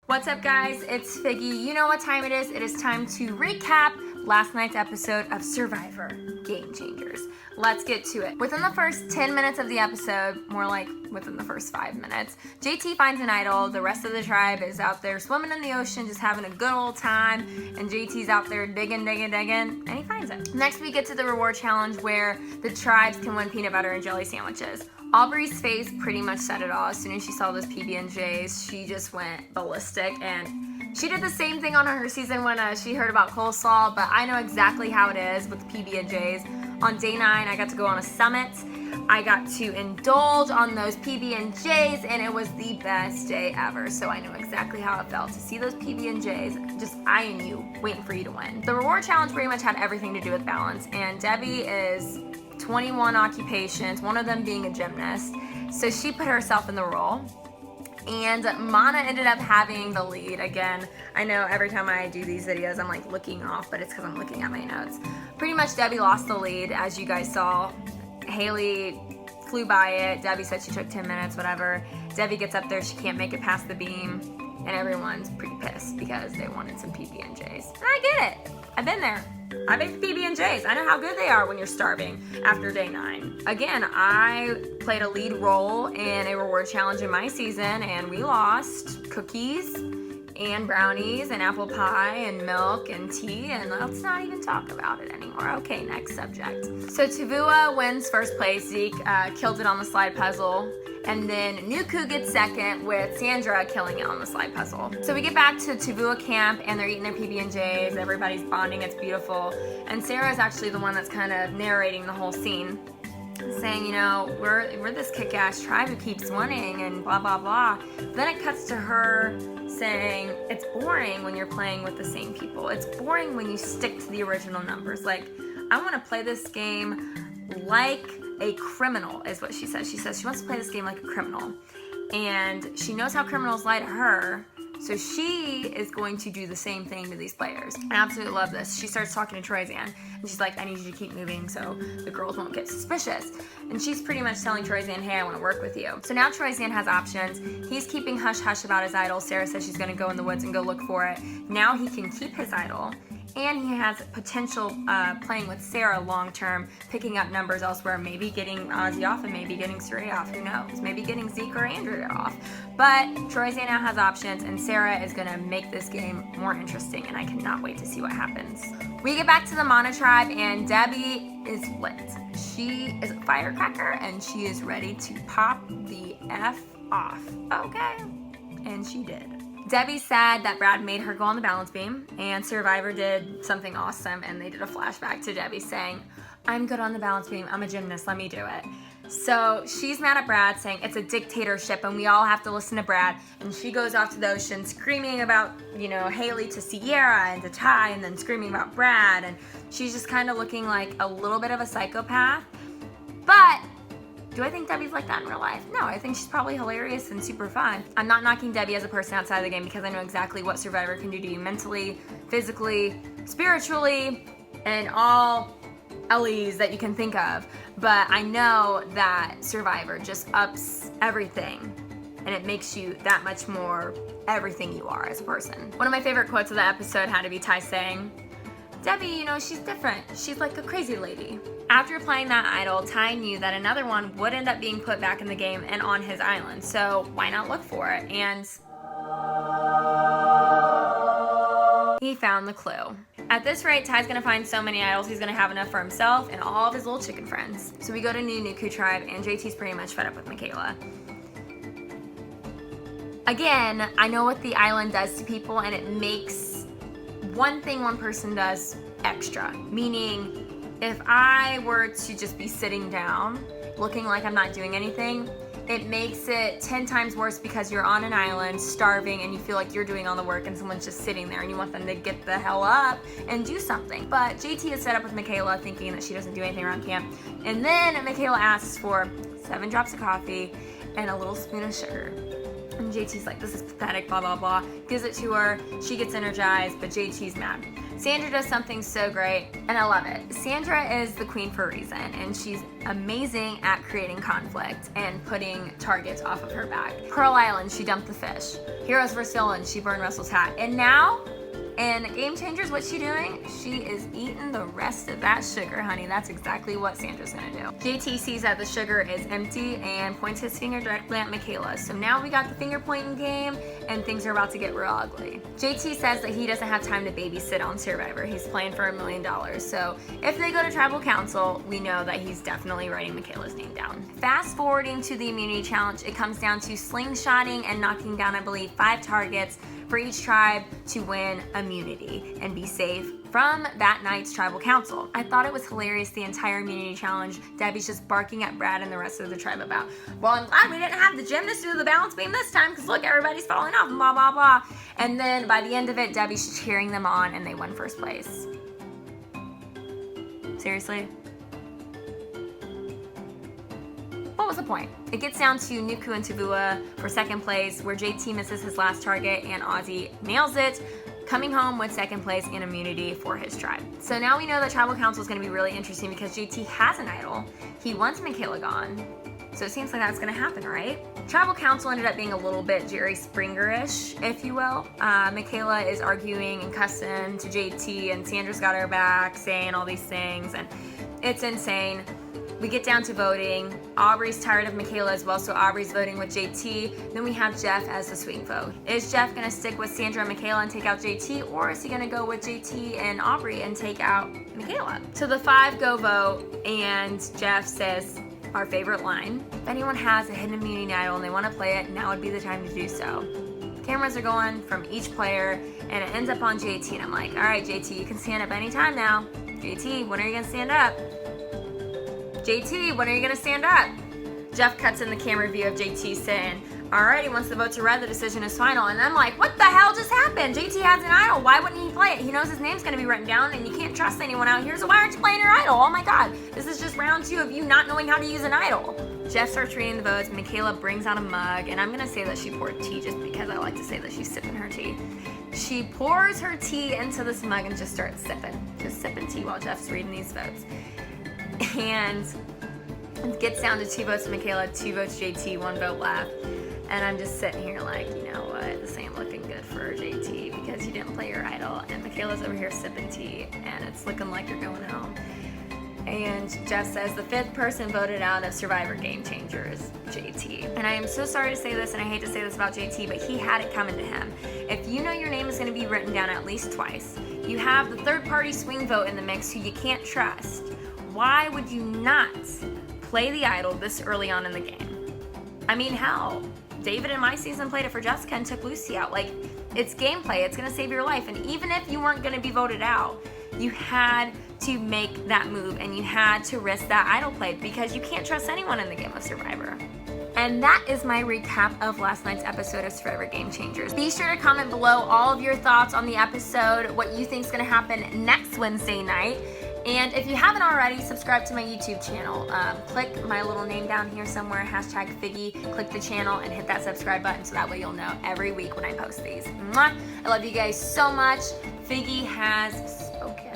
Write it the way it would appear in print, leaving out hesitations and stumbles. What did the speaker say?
What's up, guys? It's Figgy. You know what time it is. It is time to recap last night's episode of Survivor Game Changers. Let's get to it. Within the first 10 minutes of the episode, more like within the first 5 minutes, JT finds an idol. The rest of the tribe is out there swimming in the ocean, just having a good old time, and JT's out there digging, and he finds it. Next, we get to the reward challenge where the tribes can win peanut butter and jelly sandwiches. Aubrey's face pretty much said it all. As soon as she saw those PB&Js, she just went ballistic, and she did the same thing on her season when she heard about coleslaw, but I know exactly how it is with the PB&Js. On day 9, I got to go on a summit. I got to indulge on those PB&Js, and it was the best day ever. So I know exactly how it felt to see those PB&Js just eyeing you, waiting for you to win. The reward challenge pretty much had everything to do with balance, and Debbie is 21 occupations, one of them being a gymnast. So she put herself in the role. And Mana ended up having the lead. Again, I know every time I do these videos, I'm like looking off, but it's because I'm looking at my notes. Pretty much Debbie lost the lead, as you guys saw. Haley flew by it. Debbie said she took 10 minutes, whatever. Debbie gets up there, she can't make it past the beam, and everyone's pretty pissed because they wanted some PB&Js. And I get it. I've been there. I make PB&Js. I know how good they are when you're starving after day 9. Again, I played a lead role in a reward challenge in my season, and we lost cookies and brownies and apple pie and milk and tea, and let's not even talk about it anymore. Okay, next subject. So Tavua wins first place. Zeke killed it on the slide puzzle. And then Nuku gets second with Sandra killing it on the slide puzzle. So we get back to Tavua camp and they're eating their PB&Js. Everybody's bonding. It's beautiful. And Sarah is actually the one that's kind of narrating the whole scene, saying, you know, we're this kick-ass tribe who keeps winning and blah, blah, blah. Then it cuts to her saying, it's boring when you're playing with the same people. It's boring when you stick to the original numbers. Like, I want to play this game like a criminal, is what she says. She says she wants to play this game like a criminal. And she knows how criminals lie to her, so she is going to do the same thing to these players. I absolutely love this. She starts talking to Troyzan, and she's like, I need you to keep moving so the girls won't get suspicious. And she's pretty much telling Troyzan, hey, I want to work with you. So now Troyzan has options. He's keeping hush-hush about his idol. Sarah says she's going to go in the woods and go look for it. Now he can keep his idol. And he has potential playing with Sarah long-term, picking up numbers elsewhere, maybe getting Ozzy off and maybe getting Surya off, who knows? Maybe getting Zeke or Andrea off. But Troyzan now has options, and Sarah is gonna make this game more interesting, and I cannot wait to see what happens. We get back to the Mana tribe, and Debbie is lit. She is a firecracker, and she is ready to pop the F off. Okay, and she did. Debbie's sad that Brad made her go on the balance beam, and Survivor did something awesome, and they did a flashback to Debbie saying, I'm good on the balance beam, I'm a gymnast, let me do it. So she's mad at Brad, saying it's a dictatorship and we all have to listen to Brad, and she goes off to the ocean screaming about, you know, Haley to Sierra and to Ty, and then screaming about Brad, and she's just kind of looking like a little bit of a psychopath. But do I think Debbie's like that in real life? No, I think she's probably hilarious and super fun. I'm not knocking Debbie as a person outside of the game because I know exactly what Survivor can do to you mentally, physically, spiritually, and all Ellie's that you can think of. But I know that Survivor just ups everything, and it makes you that much more everything you are as a person. One of my favorite quotes of the episode had to be Ty saying, Debbie, you know, she's different. She's like a crazy lady. After playing that idol, Ty knew that another one would end up being put back in the game and on his island, so why not look for it? And he found the clue. At this rate, Ty's gonna find so many idols, he's gonna have enough for himself and all of his little chicken friends. So we go to New Nuku tribe, and JT's pretty much fed up with Michaela. Again, I know what the island does to people, and it makes one thing one person does extra, meaning if I were to just be sitting down, looking like I'm not doing anything, it makes it 10 times worse because you're on an island, starving, and you feel like you're doing all the work and someone's just sitting there and you want them to get the hell up and do something. But JT is set up with Michaela thinking that she doesn't do anything around camp. And then Michaela asks for 7 drops of coffee and a little spoon of sugar. And And JT's like, this is pathetic, blah, blah, blah. Gives it to her. She gets energized, but JT's mad. Sandra does something so great, and I love it. Sandra is the queen for a reason, and she's amazing at creating conflict and putting targets off of her back. Pearl Island, she dumped the fish. Heroes vs. Villains, she burned Russell's hat. And now, in Game Changers, what's she doing? She is eating the rest of that sugar, honey. That's exactly what Sandra's gonna do. JT sees that the sugar is empty and points his finger directly at Michaela. So now we got the finger pointing game, and things are about to get real ugly. JT says that he doesn't have time to babysit on Survivor. He's playing for $1 million. So if they go to tribal council, we know that he's definitely writing Michaela's name down. Fast forwarding to the immunity challenge, it comes down to slingshotting and knocking down, I believe, 5 targets for each tribe to win immunity and be safe from that night's tribal council. I thought it was hilarious the entire immunity challenge. Debbie's just barking at Brad and the rest of the tribe about, well, I'm glad we didn't have the gymnast do the balance beam this time because look, everybody's falling off and blah, blah, blah. And then by the end of it, Debbie's cheering them on and they won first place. Seriously? What was the point? It gets down to Nuku and Tavua for second place, where JT misses his last target and Ozzy nails it, coming home with second place and immunity for his tribe. So now we know that tribal council is going to be really interesting because JT has an idol. He wants Michaela gone. So it seems like that's going to happen, right? Tribal council ended up being a little bit Jerry Springer-ish, if you will. Michaela is arguing and cussing to JT, and Sandra's got her back, saying all these things, and it's insane. We get down to voting. Aubrey's tired of Michaela as well, so Aubrey's voting with JT. Then we have Jeff as the swing vote. Is Jeff gonna stick with Sandra and Michaela and take out JT, or is he gonna go with JT and Aubrey and take out Michaela? So the 5 go vote, and Jeff says our favorite line: if anyone has a hidden immunity idol and they wanna play it, now would be the time to do so. Cameras are going from each player, and it ends up on JT, and I'm like, all right, JT, you can stand up anytime now. JT, when are you gonna stand up? JT, when are you gonna stand up? Jeff cuts in the camera view of JT saying, alrighty, once the votes are read, the decision is final. And I'm like, what the hell just happened? JT has an idol. Why wouldn't he play it? He knows his name's gonna be written down and you can't trust anyone out here, so why aren't you playing your idol? Oh my God, this is just round 2 of you not knowing how to use an idol. Jeff starts reading the votes. Michaela brings out a mug, and I'm gonna say that she poured tea just because I like to say that she's sipping her tea. She pours her tea into this mug and just starts sipping tea while Jeff's reading these votes. And it gets down to 2 votes to Michaela, 2 votes JT, 1 vote left. And I'm just sitting here like, you know what, this ain't looking good for JT because you didn't play your idol. And Michaela's over here sipping tea, and it's looking like you're going home. And Jeff says the 5th person voted out of Survivor Game Changers, JT. And I am so sorry to say this, and I hate to say this about JT, but he had it coming to him. If you know your name is going to be written down at least twice, you have the 3rd-party swing vote in the mix who you can't trust, why would you not play the idol this early on in the game? I mean, hell, David in my season played it for Jessica and took Lucy out. Like, it's gameplay. It's going to save your life. And even if you weren't going to be voted out, you had to make that move and you had to risk that idol play because you can't trust anyone in the game of Survivor. And that is my recap of last night's episode of Survivor Game Changers. Be sure to comment below all of your thoughts on the episode, what you think is going to happen next Wednesday night. And if you haven't already, subscribe to my YouTube channel. Click my little name down here somewhere, #Figgy, click the channel and hit that subscribe button so that way you'll know every week when I post these. Mwah! I love you guys so much. Figgy has spoken.